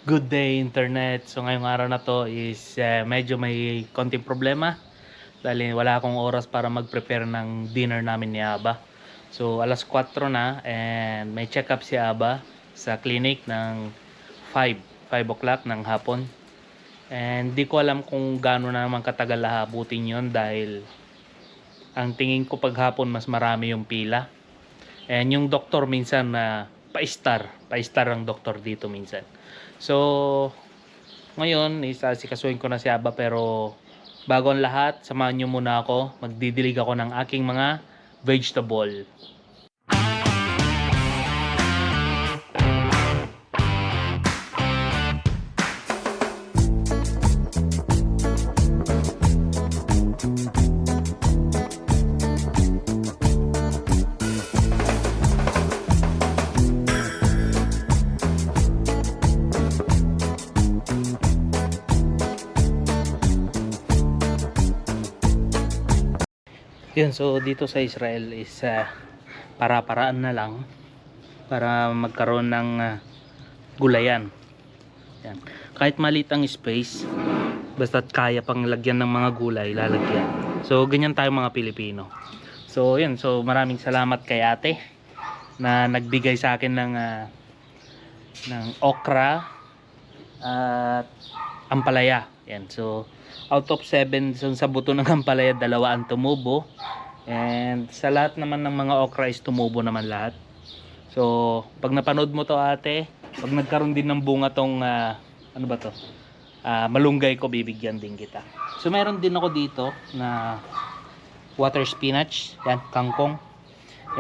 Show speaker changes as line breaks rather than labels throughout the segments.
Good day internet. So ngayong araw na to is medyo may konting problema dahil wala akong oras para mag-prepare ng dinner namin ni Aba. So alas 4 na and may check up si Aba sa clinic ng 5 o'clock ng hapon. And di ko alam kung gaano na naman katagal hahabutin yon dahil ang tingin ko paghapon mas marami yung pila. And yung doktor minsan na pa-star ang doktor dito minsan. So, ngayon, isasikasuhin ko na si Aba pero bago ang lahat, samahan nyo muna ako. Magdidilig ako ng aking mga vegetable. Yun, so dito sa Israel is para-paraan na lang para magkaroon ng gulayan. Yan. Kahit maliit ang space, basta't kaya pang lagyan ng mga gulay, lalagyan. So ganyan tayo mga Pilipino. So yun, so maraming salamat kay ate na nagbigay sa akin ng okra at ampalaya. Yan, so out of 7 sa buto ng ampalaya, 2 ang tumubo, and sa lahat naman ng mga okra is tumubo naman lahat. So pag napanood mo to ate, pag nagkaroon din ng bunga tong ano ba to, malunggay ko, bibigyan din kita. So meron din ako dito na water spinach, yan, kangkong,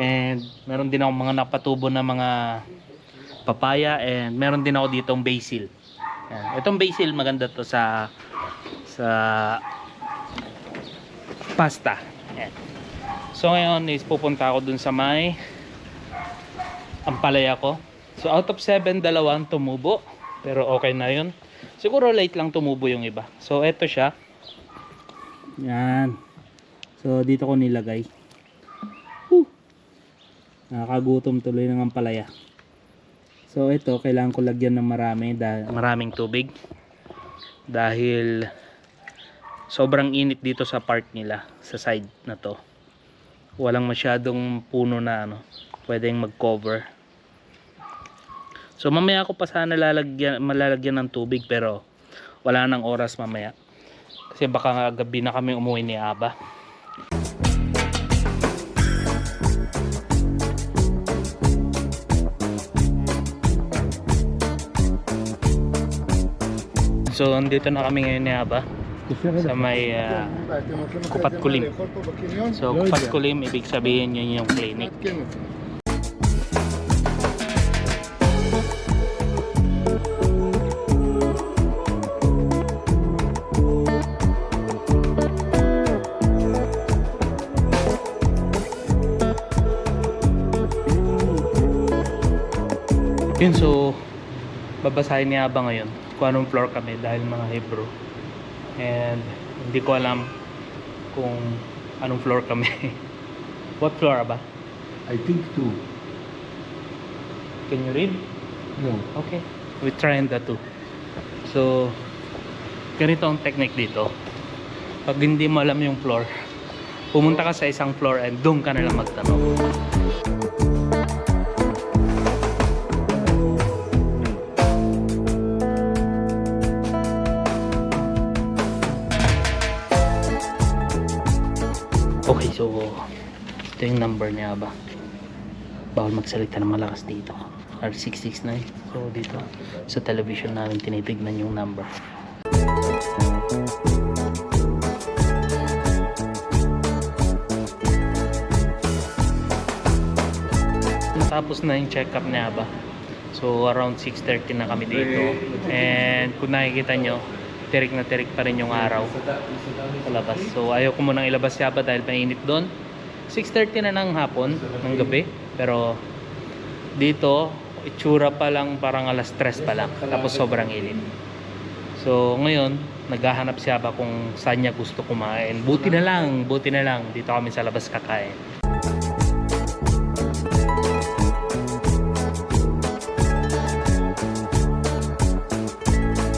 and meron din ako mga napatubo na mga papaya, and meron din ako ditong basil. Yan. Itong basil maganda to sa pasta. Yan. So ngayon is pupunta ako dun sa may ampalaya ko. So out of 7, 2 ang tumubo, pero okay na yun. Siguro late lang tumubo yung iba. So eto siya. Yan. So dito ko nilagay. Nakakagutom tuloy ng ampalaya. So ito, kailangan ko lagyan ng maraming tubig dahil sobrang init dito sa part nila, sa side na to. Walang masyadong puno na pwedeng mag-cover. So mamaya ako pa sana malalagyan ng tubig, pero wala nang oras mamaya. Kasi baka gabi na kami umuwi ni Aba. So andito na kami ngayon ni Aba sa may Kupat Kulim. So Kupat Kulim, ibig sabihin yun yung clinic. Yun, so babasahin ni Aba ngayon kung anong floor kami dahil mga Hebrew, and hindi ko alam kung anong floor kami. What floor ba?
I think 2.
Can you read?
No.
Okay, we try the 2. So ganito ang technique dito. Pag hindi mo alam yung floor, pumunta ka sa isang floor and doon ka na lang magtanong. Okay, so ito yung number niya ba? Bawal magsalita ng malakas dito. R669. So dito sa television namin tinitignan yung number. Natapos na yung check-up niya ba? So around 6:30 na kami dito. And kung nakikita nyo, tirik na tirik pa rin yung araw sa labas. So ayaw ko munang ilabas siya ba dahil mainit doon. 6:30 na ng hapon, ng gabi. Pero dito, itsura pa lang parang alas 3 pa lang. Tapos sobrang init. So ngayon, naghahanap siya ba kung saan niya gusto kumain. Buti na lang. Dito kami sa labas kakain.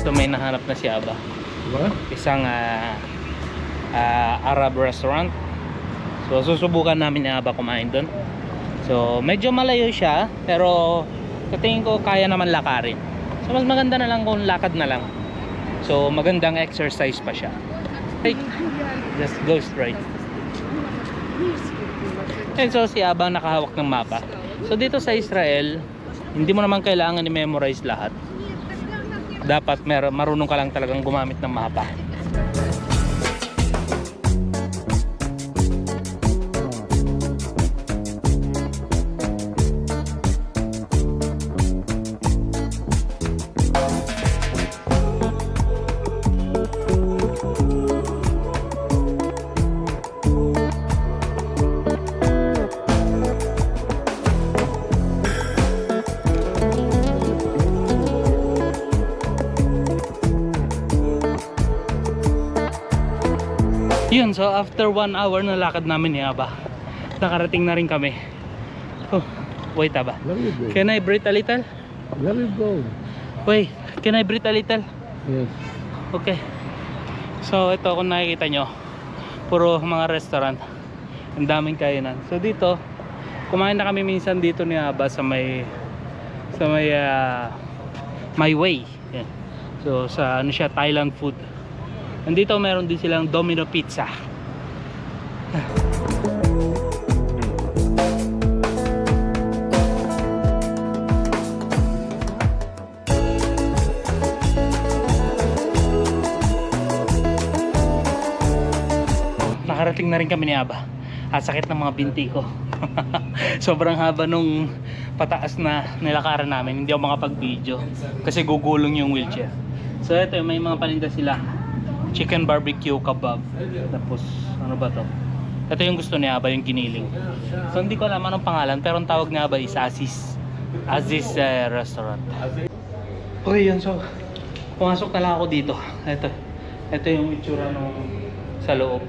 So may nahanap na si Aba.
What?
Isang Arab restaurant. So susubukan namin ni Aba kumain doon. So medyo malayo siya, pero sa tingin ko kaya naman lakarin. So mas maganda na lang kung lakad na lang. So magandang exercise pa siya. Right. Just go straight. And so si Aba nakahawak ng mapa. So dito sa Israel, hindi mo naman kailangan i-memorize lahat. Dapat marunong ka lang talagang gumamit ng mapa. Yun, so after 1 hour na lakad namin ni Aba, nakarating na rin kami. Oh, wait Aba.
Let me go.
Can I breathe a little?
Let me go.
Wait, can I breathe a little?
Yes.
Okay. So ito kung nakikita nyo, puro mga restaurant. Ang daming kainan. So dito, kumain na kami minsan dito ni Aba sa may My Way. Yan. So sa ano siya, Thailand food. Nandito meron din silang Domino Pizza. Nakarating na rin kami ni Aba. Sakit ng mga binti ko. Sobrang haba nung pataas na nilakaran namin. Hindi ako makapag-video kasi gugulong yung wheelchair. So ito, may mga paninda sila. Chicken barbecue kebab. Tapos ano ba to? Ito yung gusto ni Aba, yung giniling. So hindi ko alam anong pangalan, pero ang tawag ni Aba is Aziz restaurant. Okay yun, so pumasok na lang ako dito. Ito yung itsura nung sa loob.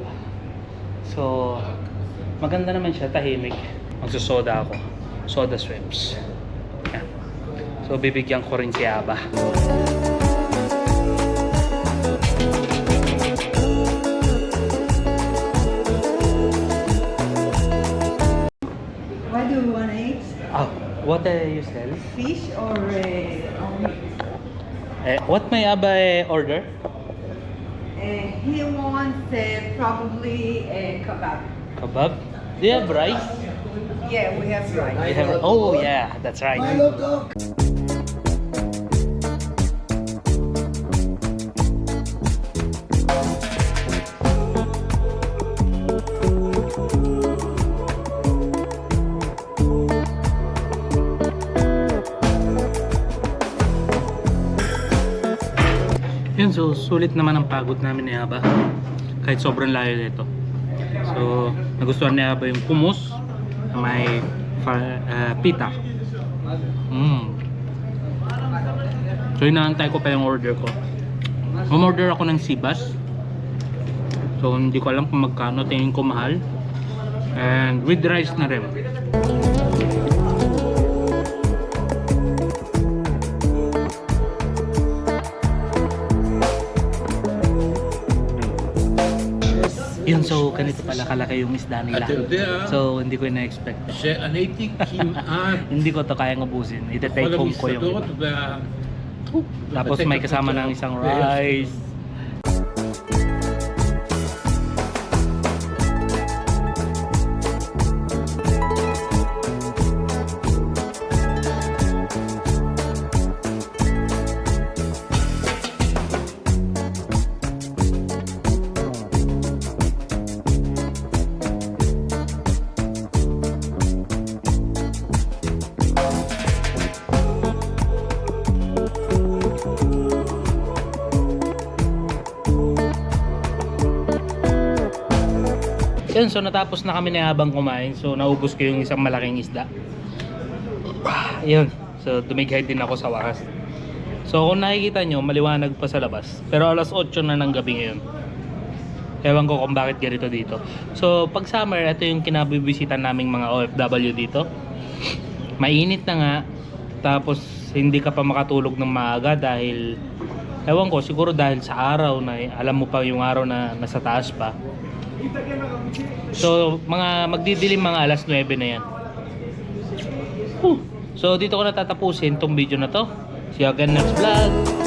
So maganda naman siya, tahimik. Magsusoda ako, soda shrimps. Yan. So bibigyan ko rin si Aba.
What do you want to eat?
What you sell?
Fish or
What may Aba order?
he wants probably a kebab.
Kebab? Do you have rice?
Yeah, we have rice.
You have, oh yeah, that's right. Yun, so sulit naman ang pagod namin ni Aba kahit sobrang layo nito. So nagustuhan ni Aba yung hummus na may pita. So inaantay ko pa yung order ko. Umorder ako ng sibas. So hindi ko alam kung magkano, tingin ko mahal. And with rice na rin. Yun, so ganito pala kalaki yung isda nila. So hindi ko na-expect. Hindi ko to kayang ubusin. Ita-take home ko yung iba. Tapos may kasama ng isang rice. Yun, so natapos na kami na habang kumain. So naubos ko yung isang malaking isda. Yun, so dumighay din ako sa wakas. So kung nakikita nyo, maliwanag pa sa labas. Pero alas 8 na ng gabi ngayon. Ewan ko kung bakit ganito dito. So pag summer, ito yung kinabibisitan naming mga OFW dito. Mainit na nga. Tapos hindi ka pa makatulog ng maaga dahil Ewan ko, siguro dahil sa araw na alam mo pa yung araw na nasa taas pa. So, magdidilim mga alas 9 na yan. So, dito ko na tatapusin tong video na to. See you again next vlog.